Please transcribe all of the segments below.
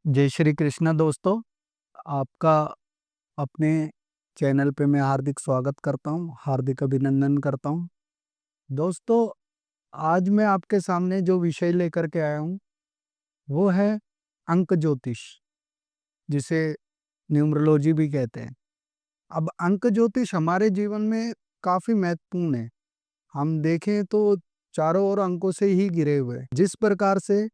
जय श्री कृष्ण दोस्तों। आपका अपने चैनल पे मैं हार्दिक स्वागत करता हूँ, हार्दिक अभिनंदन करता हूँ। दोस्तों, आज मैं आपके सामने जो विषय लेकर के आया हूँ वो है अंक ज्योतिष, जिसे न्यूमरोलॉजी भी कहते हैं। अब अंक ज्योतिष हमारे जीवन में काफी महत्वपूर्ण है। हम देखें तो चारों ओर अंकों से ही घिरे हुए हैं। जिस प्रकार से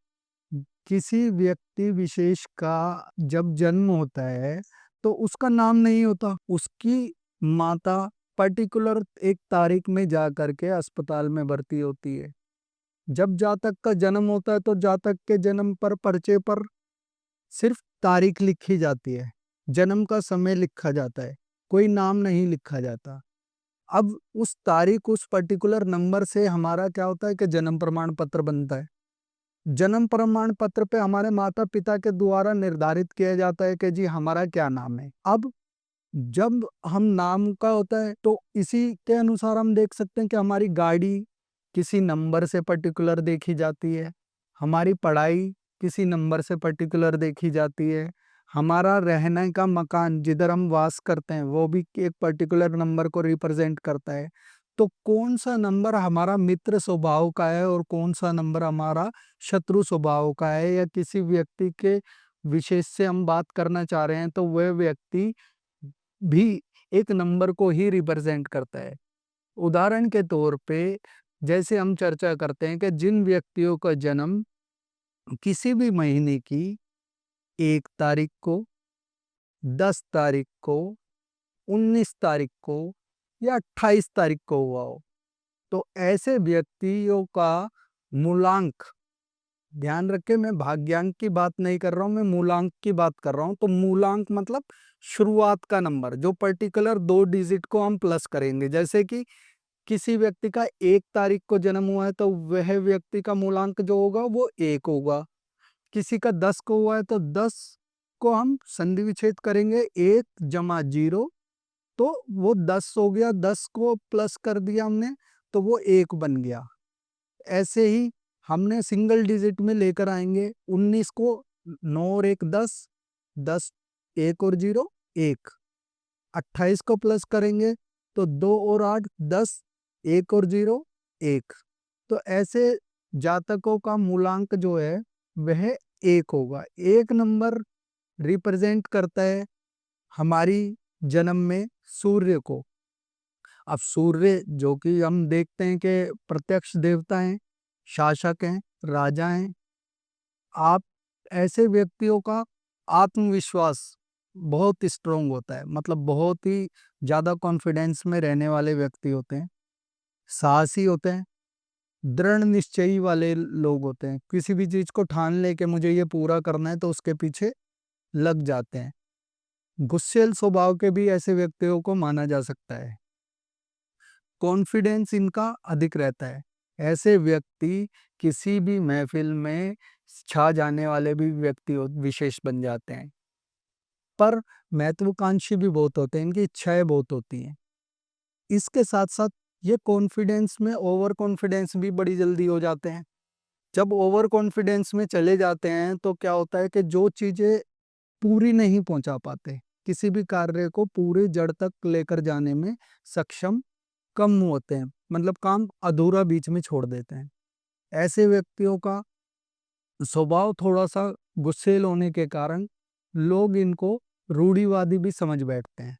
किसी व्यक्ति विशेष का जब जन्म होता है तो उसका नाम नहीं होता, उसकी माता पर्टिकुलर एक तारीख में जा करके अस्पताल में भर्ती होती है। जब जातक का जन्म होता है तो जातक के जन्म पर पर्चे पर सिर्फ तारीख लिखी जाती है, जन्म का समय लिखा जाता है, कोई नाम नहीं लिखा जाता। अब उस तारीख, उस पर्टिकुलर नंबर से हमारा क्या होता है कि जन्म प्रमाण पत्र बनता है। जन्म प्रमाण पत्र पे हमारे माता पिता के द्वारा निर्धारित किया जाता है कि जी हमारा क्या नाम है। अब जब हम नाम का होता है तो इसी के अनुसार हम देख सकते हैं कि हमारी गाड़ी किसी नंबर से पर्टिकुलर देखी जाती है, हमारी पढ़ाई किसी नंबर से पर्टिकुलर देखी जाती है, हमारा रहने का मकान जिधर हम वास करते हैं वो भी एक पर्टिकुलर नंबर को रिप्रेजेंट करता है। तो कौन सा नंबर हमारा मित्र स्वभाव का है और कौन सा नंबर हमारा शत्रु स्वभाव का है, या किसी व्यक्ति के विशेष से हम बात करना चाह रहे हैं तो वह व्यक्ति भी एक नंबर को ही रिप्रेजेंट करता है। उदाहरण के तौर पे जैसे हम चर्चा करते हैं कि जिन व्यक्तियों का जन्म किसी भी महीने की 1 तारीख को, 10 तारीख को, 19 तारीख को या 28 तारीख को हुआ हो, तो ऐसे व्यक्तियों का मूलांक, ध्यान रखें मैं भाग्यांक की बात नहीं कर रहा हूं, मैं मूलांक की बात कर रहा हूं। तो मूलांक मतलब शुरुआत का नंबर, जो पर्टिकुलर 2 डिजिट को हम प्लस करेंगे। जैसे कि किसी व्यक्ति का 1 तारीख को जन्म हुआ है तो वह व्यक्ति का मूलांक जो होगा वो 1 होगा। किसी का 10 को हुआ है तो 10 को हम संधि विच्छेद करेंगे, 1 + 0 तो वो 10 हो गया, 10 को प्लस कर दिया हमने तो वो 1 बन गया। ऐसे ही हमने सिंगल डिजिट में लेकर आएंगे 19 को, 9 और 1 10, 10 1 और 0 1, 28 को प्लस करेंगे तो 2 और 8 10, 1 और 0 1। तो ऐसे जातकों का मूलांक जो है वह 1 होगा। एक नंबर रिप्रेजेंट करता है हमारी जन्म में सूर्य को। अब सूर्य जो कि हम देखते हैं कि प्रत्यक्ष देवता हैं, शासक हैं, राजा हैं। आप ऐसे व्यक्तियों का आत्मविश्वास बहुत स्ट्रोंग होता है, मतलब बहुत ही ज्यादा कॉन्फिडेंस में रहने वाले व्यक्ति होते हैं, साहसी होते हैं, दृढ़ निश्चयी वाले लोग होते हैं। किसी भी चीज को ठान ले के मुझे ये पूरा करना है तो उसके पीछे लग जाते हैं। गुस्सैल स्वभाव के भी ऐसे व्यक्तियों को माना जा सकता है। कॉन्फिडेंस इनका अधिक रहता है। ऐसे व्यक्ति किसी भी महफिल में छा जाने वाले भी व्यक्ति विशेष बन जाते हैं। पर महत्वाकांक्षी भी बहुत होते हैं, इनकी इच्छाएं बहुत होती हैं। इसके साथ साथ ये कॉन्फिडेंस में ओवर कॉन्फिडेंस भी बड़ी जल्दी हो जाते हैं। जब ओवर कॉन्फिडेंस में चले जाते हैं तो क्या होता है कि जो चीजें पूरी नहीं पहुंचा पाते, किसी भी कार्य को पूरी जड़ तक लेकर जाने में सक्षम कम होते हैं, मतलब काम अधूरा बीच में छोड़ देते हैं। ऐसे व्यक्तियों का स्वभाव थोड़ा सा गुस्सैल होने के कारण लोग इनको रूढ़िवादी भी समझ बैठते हैं।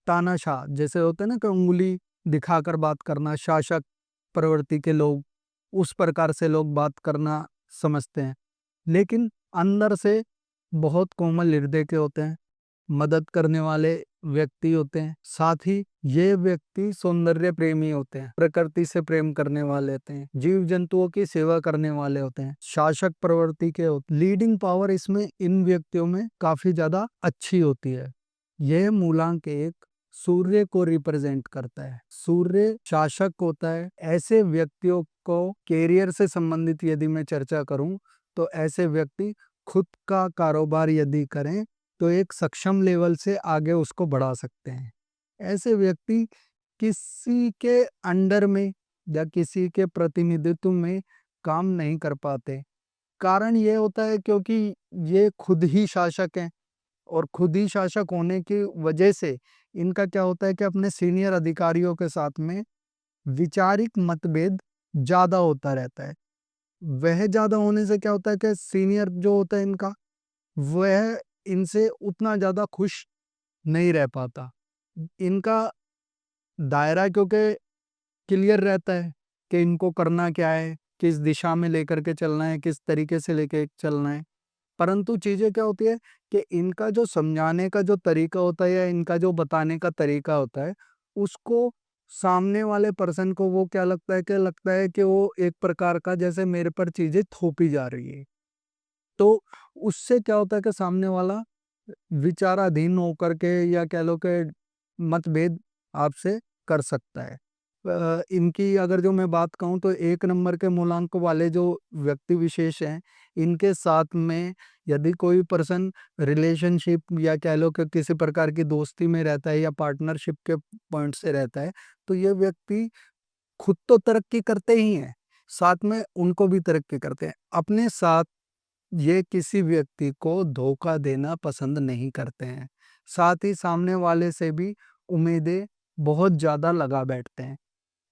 तानाशाह जैसे होते हैं ना कि उंगली दिखाकर बात करना, शासक प्रवृत्ति के लोग, उस प्रकार से लोग बात करना समझते हैं। लेकिन अंदर से बहुत कोमल हृदय के होते हैं, मदद करने वाले व्यक्ति होते हैं। साथ ही ये व्यक्ति सौंदर्य प्रेमी होते हैं, प्रकृति से प्रेम करने वाले होते हैं, जीव जंतुओं की सेवा करने वाले होते हैं, शासक प्रवृत्ति के होते हैं। लीडिंग पावर इसमें इन व्यक्तियों में काफी ज्यादा अच्छी होती है। यह मूलांक एक सूर्य को रिप्रेजेंट करता है। सूर्य शासक होता है। ऐसे व्यक्तियों को कैरियर से संबंधित यदि मैं चर्चा करूं तो ऐसे व्यक्ति खुद का कारोबार यदि करें तो एक सक्षम लेवल से आगे उसको बढ़ा सकते हैं। ऐसे व्यक्ति किसी के अंडर में या किसी के प्रतिनिधित्व में काम नहीं कर पाते, कारण ये होता है क्योंकि ये खुद ही शासक हैं, और खुद ही शासक होने की वजह से इनका क्या होता है कि अपने सीनियर अधिकारियों के साथ में वैचारिक मतभेद ज़्यादा होता रहता है। वह ज़्यादा होने से क्या होता है कि सीनियर जो होता है इनका, वह इनसे उतना ज़्यादा खुश नहीं रह पाता। इनका दायरा क्योंकि क्लियर रहता है कि इनको करना क्या है, किस दिशा में लेकर के चलना है, किस तरीके से लेके चलना है। परंतु चीज़ें क्या होती है कि इनका जो समझाने का जो तरीका होता है या इनका जो बताने का तरीका होता है, उसको सामने वाले पर्सन को वो क्या लगता है कि वो एक प्रकार का जैसे मेरे पर चीज़ें थोपी जा रही है। तो उससे क्या होता है कि सामने वाला विचाराधीन होकर के या कह लो कि मतभेद आपसे कर सकता है। इनकी अगर जो मैं बात कहूँ तो 1 नंबर के मूलांक वाले जो व्यक्ति विशेष हैं, इनके साथ में यदि कोई पर्सन रिलेशनशिप या कह लो कि किसी प्रकार की दोस्ती में रहता है या पार्टनरशिप के पॉइंट से रहता है, तो ये व्यक्ति खुद तो तरक्की करते ही हैं, साथ में उनको भी तरक्की करते हैं। अपने साथ ये किसी व्यक्ति को धोखा देना पसंद नहीं करते हैं। साथ ही सामने वाले से भी उम्मीदें बहुत ज़्यादा लगा बैठते हैं।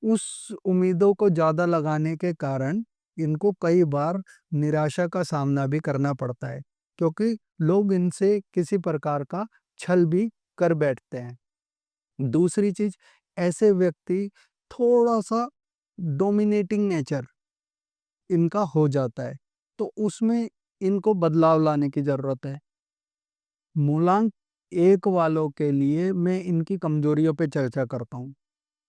उस उम्मीदों को ज़्यादा लगाने के कारण इनको कई बार निराशा का सामना भी करना पड़ता है, क्योंकि लोग इनसे किसी प्रकार का छल भी कर बैठते हैं। दूसरी चीज़, ऐसे व्यक्ति थोड़ा-सा डोमिनेटिंग नेचर इनका हो जाता है, तो उसमें इनको बदलाव लाने की ज़रूरत है। मूलांक 1 वालों के लिए मैं इनकी कमज़ोरियों पे चर्चा करता हूँ।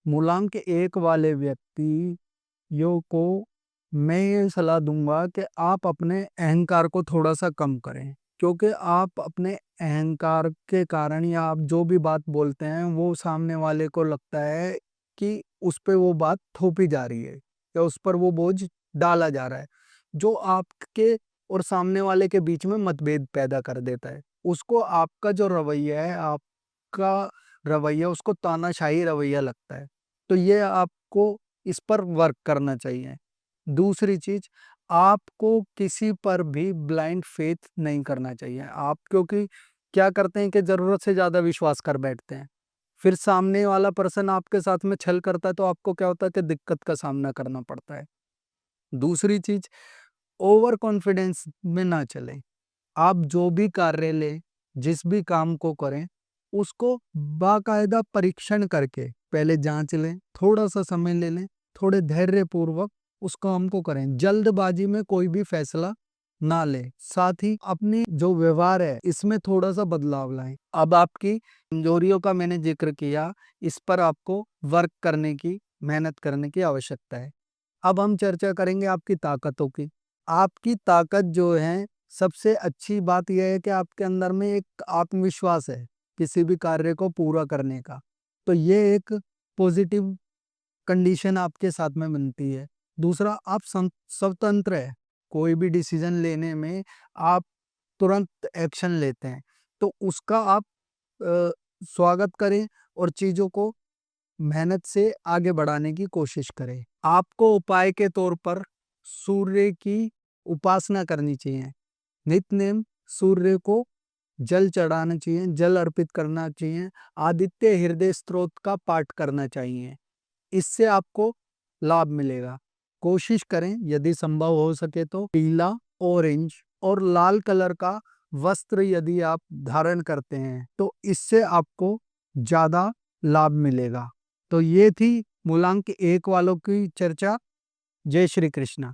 मूलांक 1 वाले व्यक्तियों को मैं ये सलाह दूँगा कि आप अपने अहंकार को थोड़ा-सा कम करें, क्योंकि आप अपने अहंकार के कारण या आप जो भी बात बोलते हैं, वो सामने वाले को लगता है कि उस पे वो बात थोपी जा रही है या उस पर वो बोझ डाला जा रहा है, जो आपके और सामने वाले के बीच में मतभेद पैदा कर देता है। उसको आपका जो रवैया है, आपका रवैया उसको तानाशाही रवैया लगता है। तो ये आपको इस पर वर्क करना चाहिए। दूसरी चीज़, आपको किसी पर भी ब्लाइंड फेथ नहीं करना चाहिए। आप क्योंकि क्या करते हैं कि ज़रूरत से ज़्यादा विश्वास कर बैठते हैं। फिर सामने वाला पर्सन आपके साथ में छल करता है तो आपको क्या होता है कि दिक्कत का सामना करना पड़ता है। दूसरी चीज़, ओवर कॉन्फिडेंस में ना चलें। आप जो भी कार्य लें, जिस भी काम को करें, उसको बाकायदा परीक्षण करके पहले जाँच लें, थोड़ा-सा समय ले लें, थोड़े धैर्यपूर्वक उस काम को करें। जल्दबाजी में कोई भी फैसला ना लें। साथ ही अपनी जो व्यवहार है, इसमें थोड़ा-सा बदलाव लाएँ। अब आपकी कमज़ोरियों का मैंने ज़िक्र किया, इस पर आपको वर्क करने की, मेहनत करने की आवश्यकता है। अब हम चर्चा करेंगे आपकी ताकतों की। आपकी ताकत जो है, सबसे अच्छी बात यह है कि आपके अंदर में एक आत्मविश्वास है, किसी भी कार्य को पूरा करने का। तो ये एक पॉजिटिव कंडीशन आपके साथ में बनती है। दूसरा, आप स्वतंत्र हैं। कोई भी डिसीजन लेने में आप तुरंत एक्शन लेते हैं। तो उसका आप अ, स्वागत करें और चीज़ों को मेहनत से आगे बढ़ाने की कोशिश करें। आपको उपाय के तौर पर सूर्य की उपासना करनी चाहिए। नित्य-नेम सूर्य को जल चढ़ाना चाहिए, जल अर्पित करना चाहिए, आदित्य हृदय स्तोत्र का पाठ करना चाहिए। इससे आपको लाभ मिलेगा। कोशिश करें यदि संभव हो सके तो पीला, ऑरेंज और लाल कलर का वस्त्र यदि आप धारण करते हैं, तो इससे आपको ज़्यादा लाभ मिलेगा। तो ये थी मूलांक 1 वालों की चर्चा। जय श्री कृष्ण।